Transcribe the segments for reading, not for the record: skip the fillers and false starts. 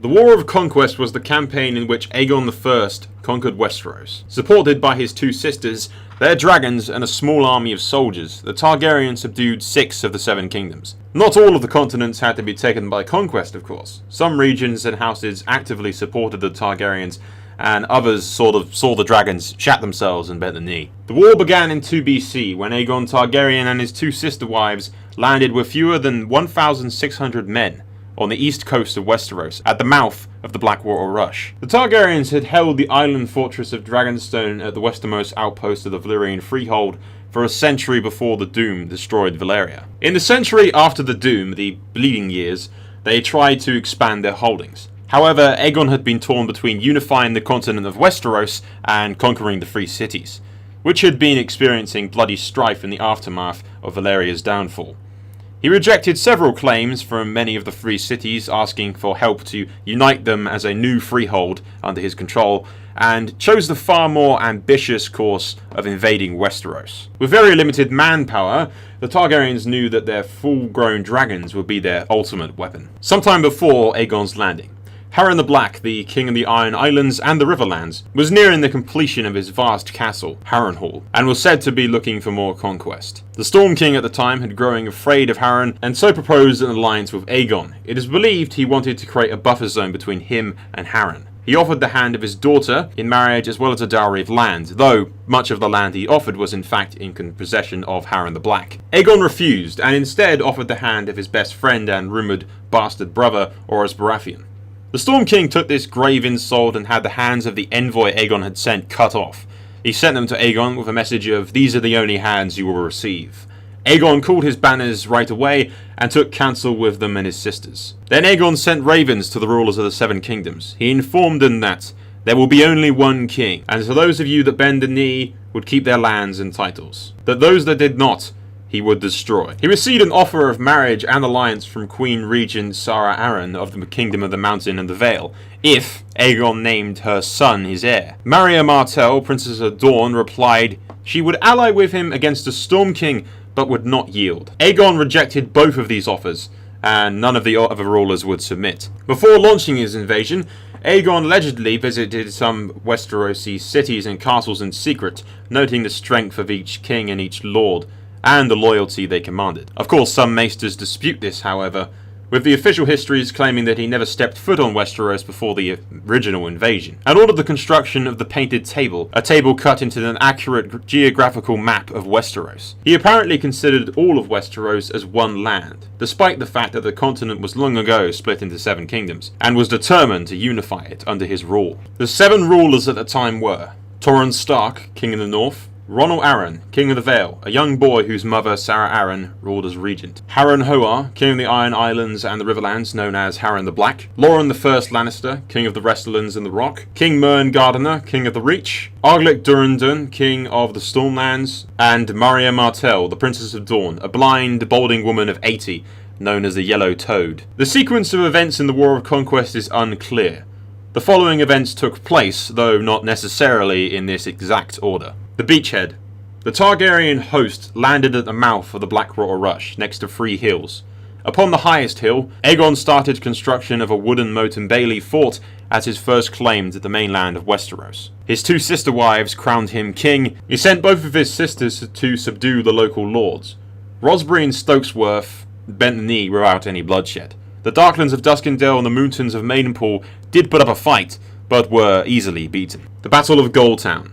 The War of Conquest was the campaign in which Aegon I conquered Westeros. Supported by his two sisters, their dragons, and a small army of soldiers, the Targaryens subdued 6 of the 7 kingdoms. Not all of the continents had to be taken by conquest, of course. Some regions and houses actively supported the Targaryens, and others sort of saw the dragons shat themselves and bent the knee. The war began in 2 BC when Aegon Targaryen and his 2 sister wives landed with fewer than 1,600 men on the east coast of Westeros, at the mouth of the Blackwater Rush. The Targaryens had held the island fortress of Dragonstone at the westernmost outpost of the Valyrian Freehold for a century before the Doom destroyed Valyria. In the century after the Doom, the Bleeding Years, they tried to expand their holdings. However, Aegon had been torn between unifying the continent of Westeros and conquering the Free Cities, which had been experiencing bloody strife in the aftermath of Valyria's downfall. He rejected several claims from many of the free cities asking for help to unite them as a new freehold under his control, and chose the far more ambitious course of invading Westeros. With very limited manpower, the Targaryens knew that their full-grown dragons would be their ultimate weapon. Sometime before Aegon's landing, Harren the Black, the King of the Iron Islands and the Riverlands, was nearing the completion of his vast castle, Harrenhal, and was said to be looking for more conquest. The Storm King at the time had growing afraid of Harren, and so proposed an alliance with Aegon. It is believed he wanted to create a buffer zone between him and Harren. He offered the hand of his daughter in marriage as well as a dowry of land, though much of the land he offered was in fact in possession of Harren the Black. Aegon refused, and instead offered the hand of his best friend and rumoured bastard brother, Orys Baratheon. The Storm King took this grave insult and had the hands of the envoy Aegon had sent cut off. He sent them to Aegon with a message of, "These are the only hands you will receive." Aegon called his banners right away and took counsel with them and his sisters. Then Aegon sent ravens to the rulers of the 7 kingdoms. He informed them that there will be only one king, and to those of you that bend the knee would keep their lands and titles, that those that did not he would destroy. He received an offer of marriage and alliance from Queen Regent Sarah Arryn of the Kingdom of the Mountain and the Vale, if Aegon named her son his heir. Maria Martell, Princess of Dorne, replied she would ally with him against the Storm King, but would not yield. Aegon rejected both of these offers, and none of the other rulers would submit. Before launching his invasion, Aegon allegedly visited some Westerosi cities and castles in secret, noting the strength of each king and each lord, and the loyalty they commanded. Of course, some maesters dispute this, however, with the official histories claiming that he never stepped foot on Westeros before the original invasion, and ordered the construction of the Painted Table, a table cut into an accurate geographical map of Westeros. He apparently considered all of Westeros as one land, despite the fact that the continent was long ago split into 7 kingdoms, and was determined to unify it under his rule. The 7 rulers at the time were Torrhen Stark, King of the North; Ronald Arryn, King of the Vale, a young boy whose mother, Sarah Arryn, ruled as regent. Harren Hoar, King of the Iron Islands and the Riverlands, known as Harren the Black. Loren the First Lannister, King of the Westlands and the Rock. King Mern Gardener, King of the Reach. Arglic Durrandon, King of the Stormlands. And Maria Martell, the Princess of Dawn, a blind, balding woman of 80, known as the Yellow Toad. The sequence of events in the War of Conquest is unclear. The following events took place, though not necessarily in this exact order. The Beachhead. The Targaryen host landed at the mouth of the Blackwater Rush, next to 3 hills. Upon the highest hill, Aegon started construction of a wooden moat and bailey fort as his first claim to the mainland of Westeros. His 2 sister wives crowned him king. He sent both of his sisters to subdue the local lords. Rosberry and Stokesworth bent the knee without any bloodshed. The Darklands of Duskendale and the Mountains of Maidenpool did put up a fight, but were easily beaten. The Battle of Oldtown.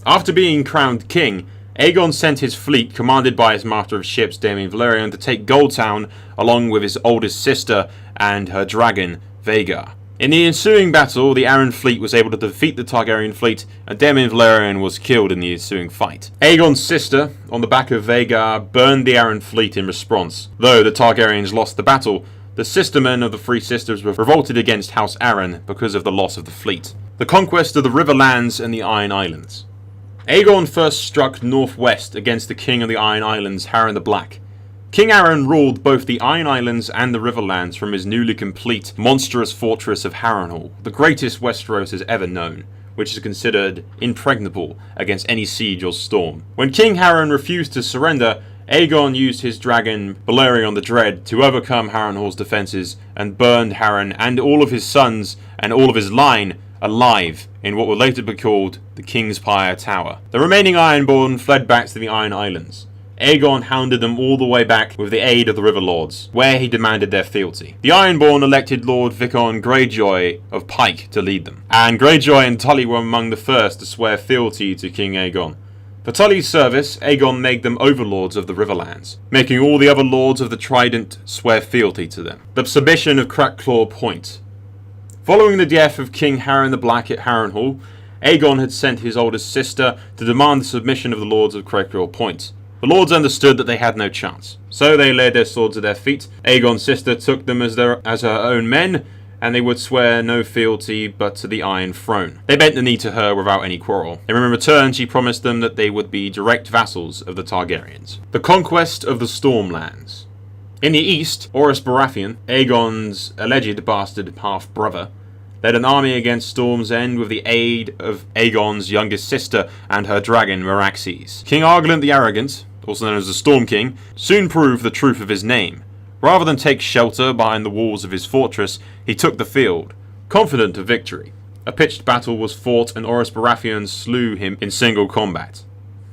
After being crowned king, Aegon sent his fleet, commanded by his master of ships, Daemon Valerian, to take Oldtown, along with his oldest sister and her dragon, Vhagar. In the ensuing battle, the Arryn fleet was able to defeat the Targaryen fleet, and Daemon Valerian was killed in the ensuing fight. Aegon's sister, on the back of Vhagar, burned the Arryn fleet in response. Though the Targaryens lost the battle, the sistermen of the 3 sisters were revolted against House Arryn because of the loss of the fleet. The conquest of the Riverlands and the Iron Islands. Aegon first struck northwest against the King of the Iron Islands, Harren the Black. King Arryn ruled both the Iron Islands and the Riverlands from his newly complete, monstrous fortress of Harrenhal, the greatest Westeros has ever known, which is considered impregnable against any siege or storm. When King Harren refused to surrender, Aegon used his dragon Balerion the Dread to overcome Harrenhal's defences and burned Harren and all of his sons and all of his line alive in what would later be called the King's Pyre Tower. The remaining Ironborn fled back to the Iron Islands. Aegon hounded them all the way back with the aid of the River Lords, where he demanded their fealty. The Ironborn elected Lord Vicon Greyjoy of Pike to lead them, and Greyjoy and Tully were among the first to swear fealty to King Aegon. For Tully's service, Aegon made them overlords of the Riverlands, making all the other lords of the Trident swear fealty to them. The submission of Crackclaw Point. Following the death of King Harren the Black at Harrenhal, Aegon had sent his oldest sister to demand the submission of the lords of Crackclaw Point. The lords understood that they had no chance, so they laid their swords at their feet. Aegon's sister took them as her own men, and they would swear no fealty but to the Iron Throne. They bent the knee to her without any quarrel, and in return she promised them that they would be direct vassals of the Targaryens. The Conquest of the Stormlands. In the east, Orys Baratheon, Aegon's alleged bastard half-brother, led an army against Storm's End with the aid of Aegon's youngest sister and her dragon Meraxes. King Arglant the Arrogant, also known as the Storm King, soon proved the truth of his name. Rather than take shelter behind the walls of his fortress, he took the field, confident of victory. A pitched battle was fought and Orys Baratheon slew him in single combat.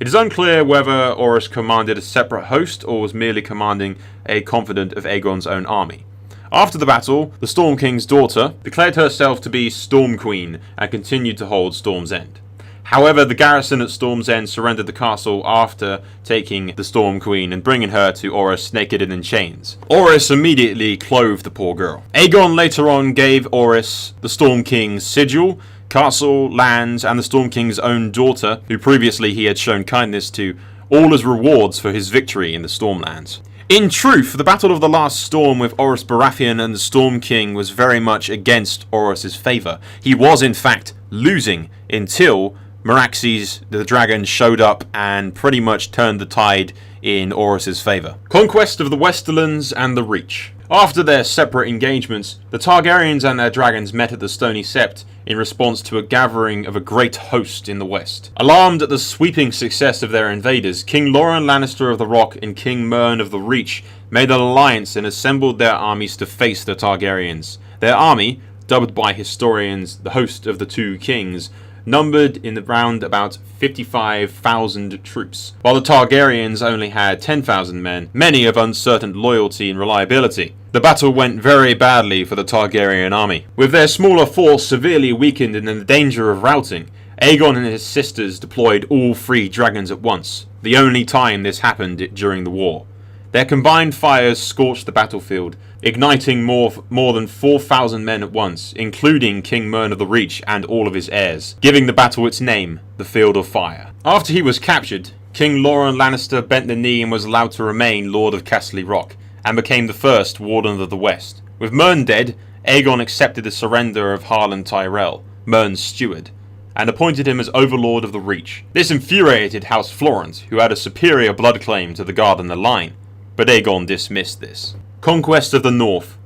It is unclear whether Orys commanded a separate host or was merely commanding a confidant of Aegon's own army. After the battle, the Storm King's daughter declared herself to be Storm Queen and continued to hold Storm's End. However, the garrison at Storm's End surrendered the castle after taking the Storm Queen and bringing her to Orys naked and in chains. Orys immediately clove the poor girl. Aegon later on gave Orys the Storm King's sigil, castle, lands, and the Storm King's own daughter, who previously he had shown kindness to, all as rewards for his victory in the Stormlands. In truth, the Battle of the Last Storm with Orys Baratheon and the Storm King was very much against Orys' favour. He was in fact losing until Meraxes the dragon showed up and pretty much turned the tide in Orys' favour. Conquest of the Westerlands and the Reach. After their separate engagements, the Targaryens and their dragons met at the Stony Sept in response to a gathering of a great host in the west. Alarmed at the sweeping success of their invaders, King Loren Lannister of the Rock and King Mern of the Reach made an alliance and assembled their armies to face the Targaryens. Their army, dubbed by historians the Host of the Two Kings, numbered in around about 55,000 troops, while the Targaryens only had 10,000 men, many of uncertain loyalty and reliability. The battle went very badly for the Targaryen army. With their smaller force severely weakened and in danger of routing, Aegon and his sisters deployed all 3 dragons at once, the only time this happened during the war. Their combined fires scorched the battlefield, igniting more than 4,000 men at once, including King Mern of the Reach and all of his heirs, giving the battle its name, the Field of Fire. After he was captured, King Loren Lannister bent the knee and was allowed to remain Lord of Castle Rock, and became the first Warden of the West. With Mern dead, Aegon accepted the surrender of Harlan Tyrell, Mern's steward, and appointed him as Overlord of the Reach. This infuriated House Florent, who had a superior blood claim to the Gardener line, but Aegon dismissed this. Conquest of the North.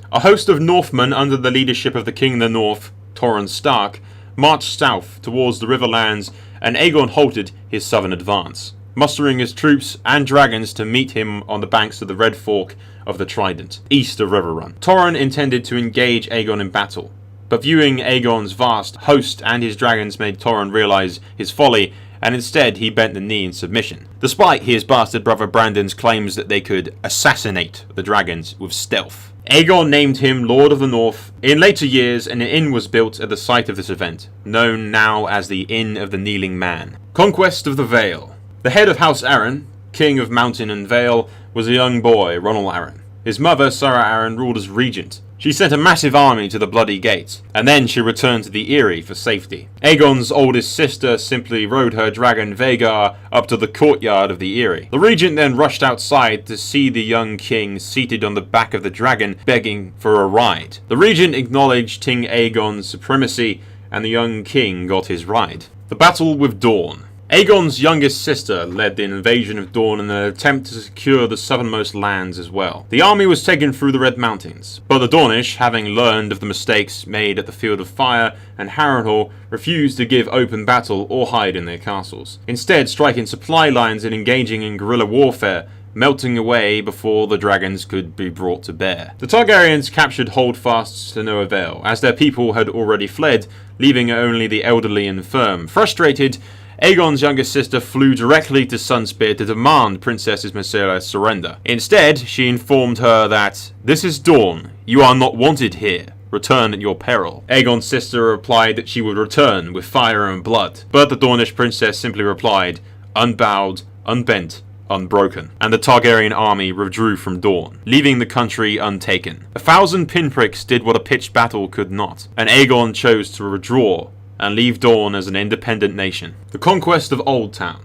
A host of Northmen under the leadership of the King of the North, Torrhen Stark, marched south towards the Riverlands, and Aegon halted his southern advance, mustering his troops and dragons to meet him on the banks of the Red Fork of the Trident, east of Riverrun. Torrhen intended to engage Aegon in battle, but viewing Aegon's vast host and his dragons made Torrhen realise his folly, and instead he bent the knee in submission, despite his bastard brother Brandon's claims that they could assassinate the dragons with stealth. Aegon named him Lord of the North. In later years, an inn was built at the site of this event, known now as the Inn of the Kneeling Man. Conquest of the Vale. The head of House Arryn, King of Mountain and Vale, was a young boy, Ronald Arryn. His mother, Sarah Arryn, ruled as regent. She sent a massive army to the Bloody Gate, and then she returned to the Eyrie for safety. Aegon's oldest sister simply rode her dragon Vhagar up to the courtyard of the Eyrie. The regent then rushed outside to see the young king seated on the back of the dragon, begging for a ride. The regent acknowledged King Aegon's supremacy, and the young king got his ride. The Battle with Dorne. Aegon's youngest sister led the invasion of Dorne in an attempt to secure the southernmost lands as well. The army was taken through the Red Mountains, but the Dornish, having learned of the mistakes made at the Field of Fire and Harrenhal, refused to give open battle or hide in their castles, instead striking supply lines and engaging in guerrilla warfare, melting away before the dragons could be brought to bear. The Targaryens captured holdfasts to no avail, as their people had already fled, leaving only the elderly and infirm. Frustrated, Aegon's youngest sister flew directly to Sunspear to demand Princess Myrcella's surrender. Instead, she informed her that, "This is Dorne. You are not wanted here. Return at your peril." Aegon's sister replied that she would return with fire and blood, but the Dornish princess simply replied, "Unbowed, unbent, unbroken," and the Targaryen army withdrew from Dorne, leaving the country untaken. 1,000 pinpricks did what a pitched battle could not, and Aegon chose to withdraw and leave Dorne as an independent nation. The Conquest of Oldtown.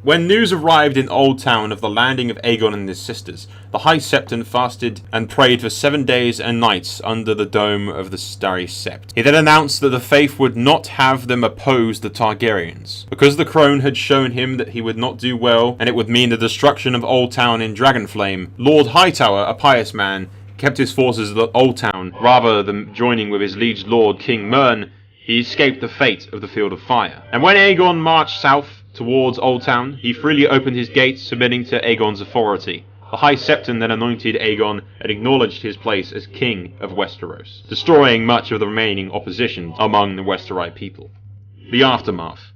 When news arrived in Oldtown of the landing of Aegon and his sisters, the High Septon fasted and prayed for 7 days and nights under the dome of the Starry Sept. He then announced that the faith would not have them oppose the Targaryens. Because the crone had shown him that he would not do well, and it would mean the destruction of Oldtown in Dragonflame, Lord Hightower, a pious man, kept his forces at Oldtown rather than joining with his liege lord King Mern. He escaped the fate of the Field of Fire. And when Aegon marched south towards Oldtown, he freely opened his gates, submitting to Aegon's authority. The High Septon then anointed Aegon and acknowledged his place as King of Westeros, destroying much of the remaining opposition among the Westerite people. The Aftermath.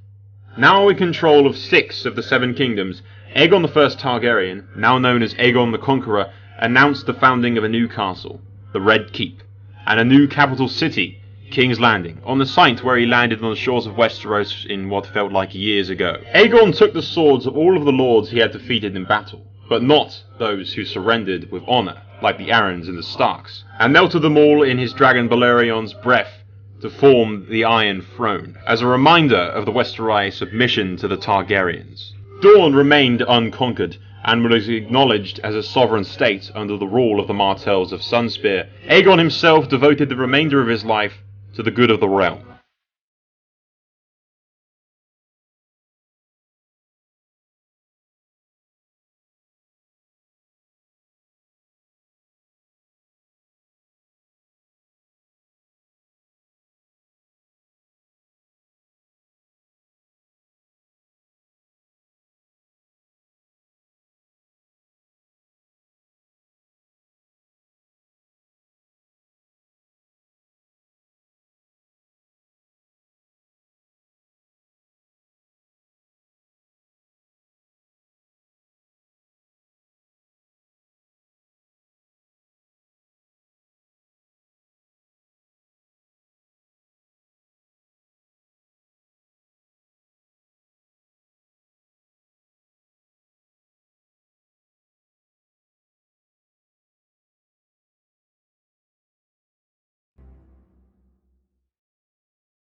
Now in control of 6 of the 7 kingdoms, Aegon I Targaryen, now known as Aegon the Conqueror, announced the founding of a new castle, the Red Keep, and a new capital city, King's Landing, on the site where he landed on the shores of Westeros in what felt like years ago. Aegon took the swords of all of the lords he had defeated in battle, but not those who surrendered with honour, like the Arryns and the Starks, and melted them all in his dragon Balerion's breath to form the Iron Throne, as a reminder of the Westerite submission to the Targaryens. Dorne remained unconquered, and was acknowledged as a sovereign state under the rule of the Martells of Sunspear. Aegon himself devoted the remainder of his life to the good of the realm.